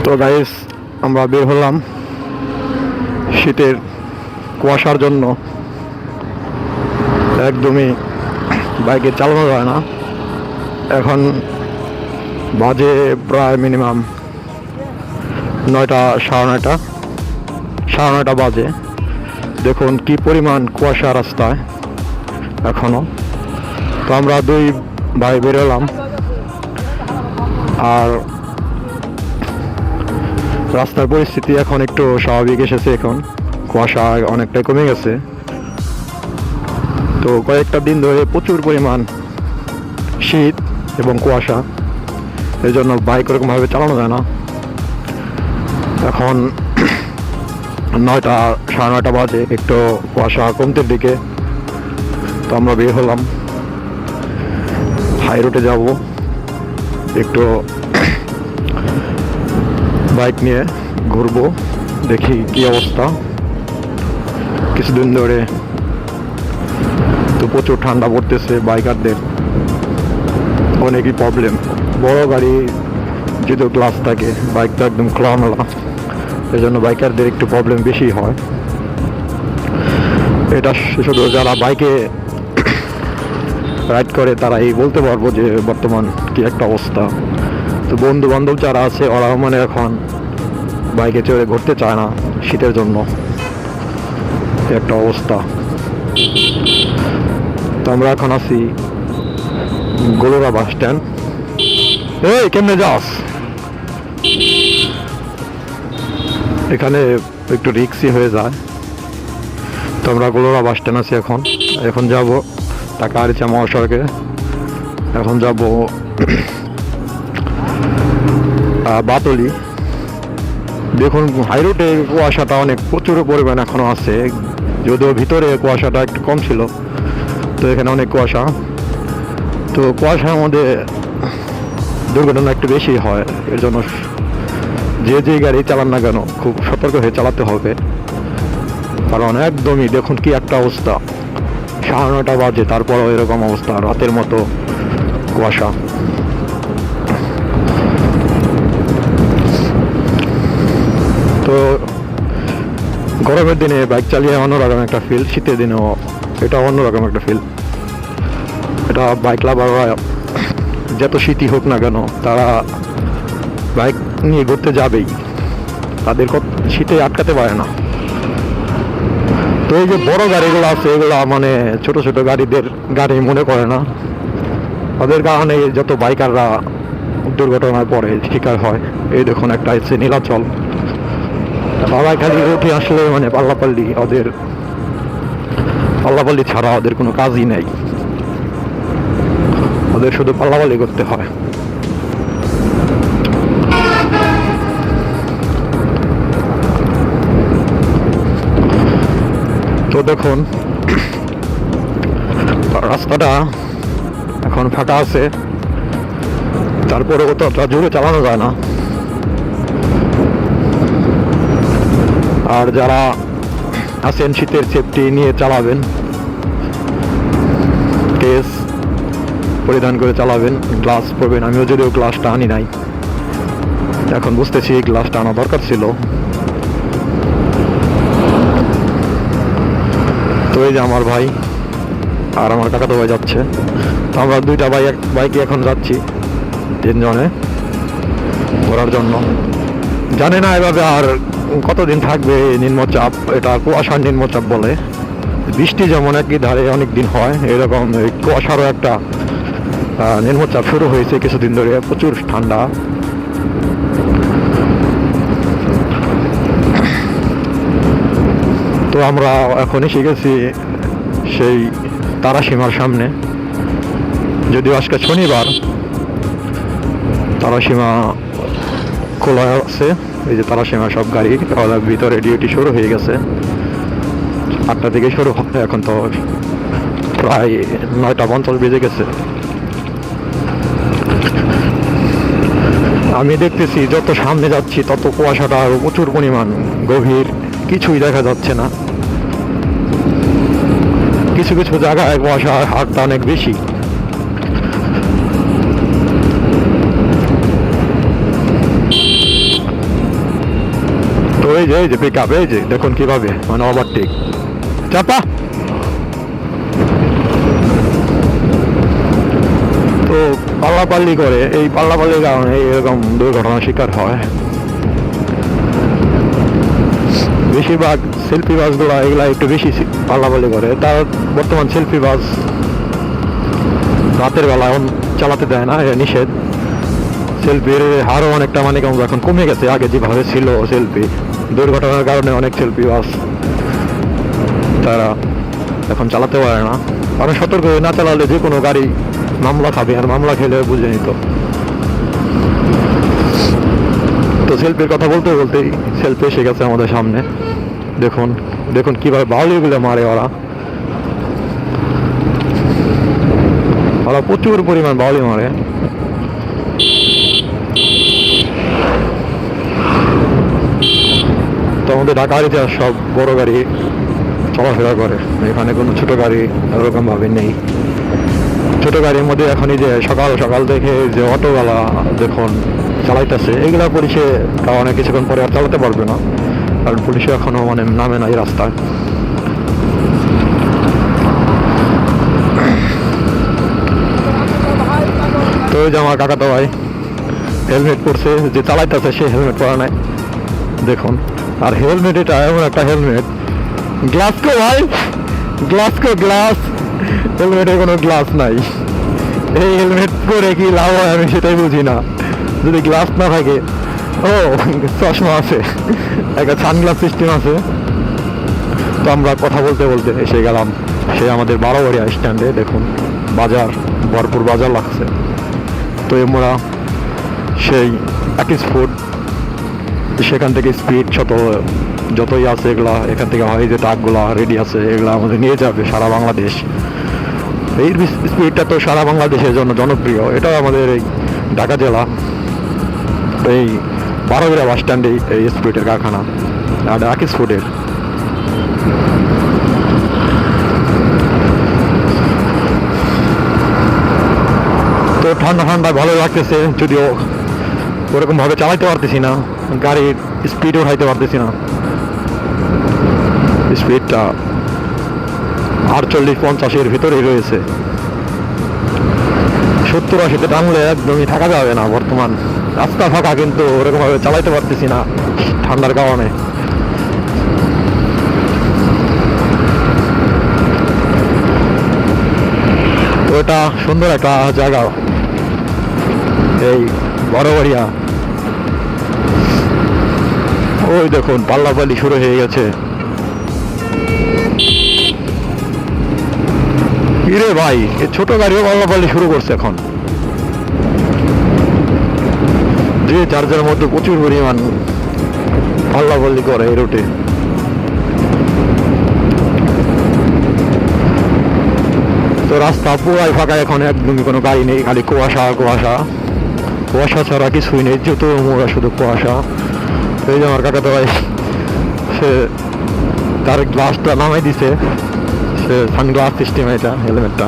তো গাইস, আমরা বের হলাম শীতের কুয়াশার জন্য। একদমই বাইকে চালানো যায় না। এখন বাজে প্রায় মিনিমাম 9টা, সাড়ে নয়টা বাজে। দেখুন কি পরিমাণ কুয়াশা রাস্তায় এখনো। তো আমরা দুই ভাই বেরোলাম, আর রাস্তার পরিস্থিতি এখন একটু স্বাভাবিক এসেছে। এখন কুয়াশা অনেকটাই কমে গেছে। তো কয়েকটা দিন ধরে প্রচুর পরিমাণ শীত এবং কুয়াশা, এই জন্য বাইক ওরকমভাবে চালানো যায় না। এখন 9টা, সাড়ে 9টা বাজে, একটু কুয়াশা কমতের দিকে। তো আমরা বের হলাম, হাই রোডে যাব, একটু বাইক নিয়ে ঘুরবো, দেখি কি অবস্থা। কিছুদিন ধরে তো প্রচুর ঠান্ডা পড়তেছে, বাইকারদের অনেকই প্রবলেম। বড় গাড়ি যদিও গ্লাস থাকে, বাইক তো একদম খোলামেলা, এই জন্য বাইকারদের একটু প্রবলেম বেশি হয়। এটা শুধু যারা বাইকে রাইড করে তারাই বলতে পারবো যে বর্তমান কি একটা অবস্থা। তো বন্ধু বান্ধব যারা আছে ওরাও মানে এখন বাইকে চড়ে ঘুরতে চায় না শীতের জন্য, একটা অবস্থা। তো আমরা এখন আছি গরুরা বাস স্ট্যান্ড। এই কেমনে যাস? এখানে একটু রিক্সি হয়ে যায়। তো আমরা গরুরা বাস স্ট্যান্ড আছি এখন। এখন যাব টাকা হারিয়েছে মহাসড়কে। এখন যাব বাতলি। দেখুন হাই রোডে কুয়াশাটা অনেক প্রচুর পরিমাণ এখনো আছে, যদিও ভিতরে কুয়াশাটা একটু কম ছিল। তো এখানে অনেক কুয়াশা। তো কুয়াশার মধ্যে দুর্ঘটনা একটু বেশি হয়, এর জন্য যে গাড়ি চালান না কেন খুব সতর্ক হয়ে চালাতে হবে। কারণ একদমই দেখুন কি একটা অবস্থা, সাড়ে 9টা বাজে, তারপরও এরকম অবস্থা, রাতের মতো কুয়াশা। তো গরমের দিনে বাইক চালিয়ে অন্যরকম একটা ফিল, শীতের দিনেও এটা অন্যরকম একটা ফিল। এটা বাইক লাভাররা যত শীতই হোক না কেন তারা বাইক নিয়ে ঘুরতে যাবেই, তাদের শীতে আটকাতে পারে না। তো এই যে বড় গাড়িগুলো আছে এগুলো মানে ছোট ছোট গাড়ি মনে করে না, ওদের কারণে যত বাইকাররা দুর্ঘটনায় পড়ে শিকার হয়। এই দেখুন একটা এসে নীলাচল, সবাই খালি উঠে আসলে মানে পাল্লাপাল্লি ছাড়া ওদের কোনো কাজই নেই, ওদের শুধু পাল্লাপাল্লি করতে হয়। তো দেখুন রাস্তাটা এখন ফাঁকা আছে, তারপরে অতটা জোরে চালানো যায় না। আর যারা আছেন শীতের সেফটি নিয়ে চালাবেন, কেস পরিধান করে চালাবেন, গ্লাস পরবেন। আমিও যদিও গ্লাসটা আনি নাই, এখন বুঝতেছি গ্লাসটা আনা দরকার ছিল। তো এই যে আমার ভাই আর আমার কাকাতো ভাই যাচ্ছে। তো আমরা দুইটা বাইকে এখন যাচ্ছি 3 জনে ঘোরার জন্য। জানি না এভাবে আর কতদিন থাকবে নিম্নচাপ, এটা কুয়াশার নিম্নচাপ বলে। বৃষ্টি যেমন একই ধারে অনেক দিন হয়, এরকম কুয়াশারও একটা নিম্নচাপ শুরু হয়েছে কিছুদিন ধরে, প্রচুর ঠান্ডা। তো আমরা এখন এসে গেছি সেই তারাসীমার সামনে, যদিও আজকে শনিবার, তারাসীমা খোলা আছে। এই যে তারাসীমা সব গাড়ি ভিতরে ডিউটি শুরু হয়ে গেছে, 8টা থেকে শুরু হবে। এখন তো প্রায় 9টা 50 বেজে গেছে। আমি দেখতেছি যত সামনে যাচ্ছি তত কুয়াশাটা প্রচুর পরিমাণ গভীর, কিছুই দেখা যাচ্ছে না। কিছু কিছু জায়গায় কুয়াশার হারটা অনেক বেশি। এই যে পিক আপ, এই যে দেখুন কিভাবে মানে ওভারটেক চাপা। তো পাল্লাপাল্লি করে, এই পাল্লাপাল্লির কারণে এরকম দুর্ঘটনার শিকার হয়। বেশিরভাগ সেলফি বাসগুলো এগুলা একটু বেশি পাল্লাপাল্লি করে। তার বর্তমান সেলফি বাস রাতের বেলা এখন চালাতে দেয় না, এটা নিষেধ। সেলফির হারও অনেকটা মানে কেমন এখন কমে গেছে, আগে যেভাবে ছিল সেলফি। দুর্ঘটনার কারণে অনেক সেলফি বাস তারা এখন চালাতে পারে না, কারণ সতর্ক হয়ে না চালালে যে কোনো গাড়ি মামলা খাবে, আর মামলা খেলে বুঝে নিত। তো সেলফির কথা বলতে বলতেই সেলফি এসে গেছে আমাদের সামনে। দেখুন দেখুন কিভাবে বাউলিগুলো মারে ওরা প্রচুর পরিমাণ বাউলি মারে। তো আমাদের ঢাকার ইতিহাস সব বড় গাড়ি চলাফেরা করে, এখানে কোনো ছোট গাড়ি এরকম ভাবে নেই। ছোট গাড়ির মধ্যে এখনই যে সকাল সকাল দেখে যে অটোওয়ালা দেখুন চালাইতেছে, এগুলা পুলিশে কারণে কিছুক্ষণ পরে আর চালাতে পারবে না, কারণ পুলিশে এখনো মানে নামে না এই রাস্তায়। তো ওই যে আমার কাকাতো ভাই হেলমেট পরছে, যে চালাইতেছে সে হেলমেট পরা নাই দেখুন। আর হেলমেট এটা এমন একটা হেলমেট, গ্লাসকো ভাই, গ্লাসকো গ্লাস, হেলমেটে কোনো গ্লাস নাই। এই হেলমেট পরে কি লাভ হয় আমি সেটাই বুঝি না, যদি গ্লাস না থাকে। ও চশমা আছে, একটা সানগ্লাস সিস্টেম আছে। তো আমরা কথা বলতে বলতে এসে গেলাম সে আমাদের বারোবাড়িয়া স্ট্যান্ডে। দেখুন বাজার, ভরপুর বাজার লাগছে। তো আমরা সেই একিস ফুড, সেখান থেকে স্পিড যতই আছে এগুলা এখান থেকে হয় যে ট্রাকগুলা রেডি আছে, এগুলা আমাদের নিয়ে যাবে সারা বাংলাদেশ। এই স্পিডটা তো সারা বাংলাদেশের জন্য জনপ্রিয়। এটাও আমাদের এই ঢাকা জেলা এই বারোবিরা বাস স্ট্যান্ডে এই স্পিডের কারখানা, আর একিস ফুডের। তো ঠান্ডা ঠান্ডা ভালো লাগতেছে, যদিও ওরকম ভাবে চালাইতে পারতেছি না, গাড়ির স্পিড উঠাইতে পারতেছি না। স্পিডটা 48-50-এর ভিতরেই রয়েছে। 70-80-তে টানলে একদমই থাকা যাবে না। বর্তমান রাস্তা ফাঁকা, কিন্তু ওরকম ভাবে চালাইতে পারতেছি না ঠান্ডার কারণে। তো এটা সুন্দর একটা জায়গা এই বড়বাড়িয়া। ওই দেখুন পাল্লাপাল্লি শুরু হয়ে গেছে। ইরে ভাই, এই ছোট গাড়িও পাল্লাপাল্লি শুরু করছে এখন। যে চার্জের মধ্যে প্রচুর পরিমাণ পাল্লাপাল্লি করে এই রুটে। তো রাস্তা পুরাই ফাঁকা এখন, একদমই কোনো গাড়ি নেই, খালি কুয়াশা কুয়াশা, কুয়াশা ছাড়া কিছুই নেই, যত মোড়া শুধু কুয়াশা। এই যে আমার কাকাতো ভাই, সে তার গ্লাসটা নামাই দিছে, সে সানগ্লাস সিস্টেম এটা হেলমেটটা।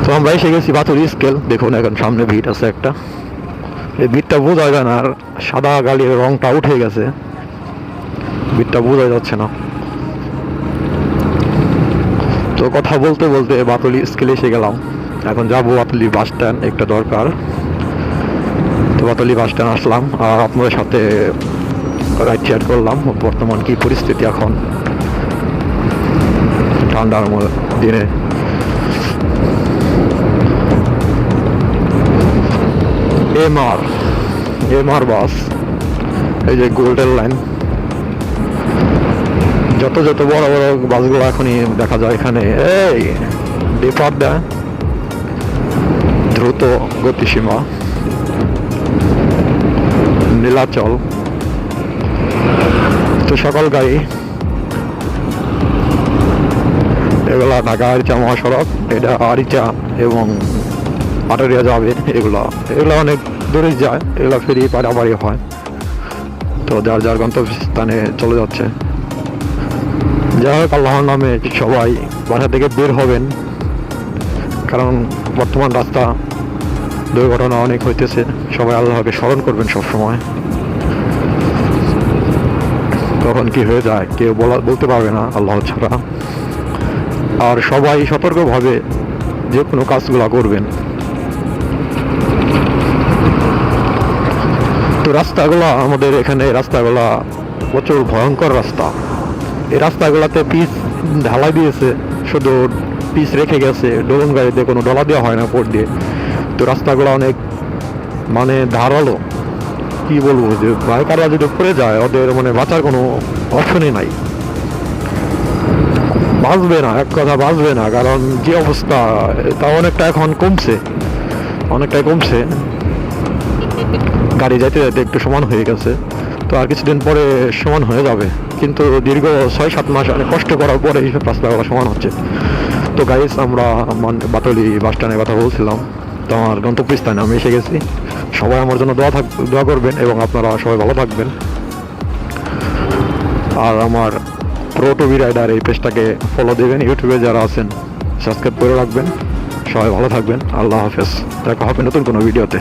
তো আমরা এসে গেছি বাতুরি স্কেল। দেখুন এখন সামনে ভিড় আছে একটা, এই ভিড়টা বোঝা যায় না, আর সাদা গাড়ির রংটা উঠে গেছে, ভিড়টা বোঝা যাচ্ছে না। তো কথা বলতে বলতে বাতুলি স্কেলে এসে গেলাম। এখন যাবো বাতুলি বাস স্ট্যান্ড, একটা দরকার। তো বাতুলি বাস স্ট্যান্ড আসলাম, আর আপনাদের সাথে রাইড শেয়ার করলাম বর্তমান কি পরিস্থিতি এখন ঠান্ডার দিনে। এমআর বাস, এই যে গোল্ডেন লাইন। যত যত বড় বড় বাসগুলো এখনই দেখা যায় এখানে। এই ডিপার দেয়, দ্রুত গতিসীমা, নীলাচল। তো সকল গাড়ি এগুলা ঢাকা আরিচা মহাসড়ক, এটা আরিচা এবং পাটুরিয়া যাবে। এগুলা অনেক দূরে যায়, এগুলা ফেরি পাড়াপাড়ি হয়। তো যার যার গন্তব্যস্থানে চলে যাচ্ছে। যাই হোক, আল্লাহর নামে সবাই বাসা থেকে বের হবেন, কারণ বর্তমান রাস্তা দুর্ঘটনা অনেক হইতেছে, সবাই আল্লাহকে স্মরণ করবেন সব সময়। কখন কি হয়ে যায় কেউ বলতে পারবে না আল্লাহ ছাড়া। আর সবাই সতর্কভাবে যে কোনো কাজগুলো করবেন। তো রাস্তাগুলো আমাদের এখানে রাস্তাগুলা প্রচুর ভয়ঙ্কর রাস্তা। এই রাস্তাগুলোতে পিচ ঢালাই দিয়েছে, শুধু পিচ রেখে গেছে, ডোলন গাড়িতে কোনো ডলা দেওয়া হয় না উপর দিয়ে। তো রাস্তাগুলো অনেক মানে ধারালো, কি বলবো, যে বাইকাররা যদি পড়ে যায় ওদের মানে বাঁচার কোনো অপশনই নাই, বাঁচবে না, এক কথা বাঁচবে না। কারণ যে অবস্থা, তা অনেকটা এখন কমছে, অনেকটাই কমছে। গাড়ি যাইতে যাইতে একটু সমান হয়ে গেছে, তো আর কিছুদিন পরে সমান হয়ে যাবে। কিন্তু দীর্ঘ 6-7 মাস অনেক কষ্ট করার পরে এইসব রাস্তাগুলো সমান হচ্ছে। তো গাইস, আমরা বাটলি বাস স্ট্যান্ডের কথা বলছিলাম, তো আমার গন্তব্যস্থানে আমি এসে গেছি। সবাই আমার জন্য দোয়া করবেন এবং আপনারা সবাই ভালো থাকবেন। আর আমার প্রো টুবি রাইডার এই পেজটাকে ফলো দেবেন, ইউটিউবে যারা আছেন সাবস্ক্রাইব করে রাখবেন। সবাই ভালো থাকবেন, আল্লাহ হাফেজ, দেখা হবে নতুন কোনো ভিডিওতে।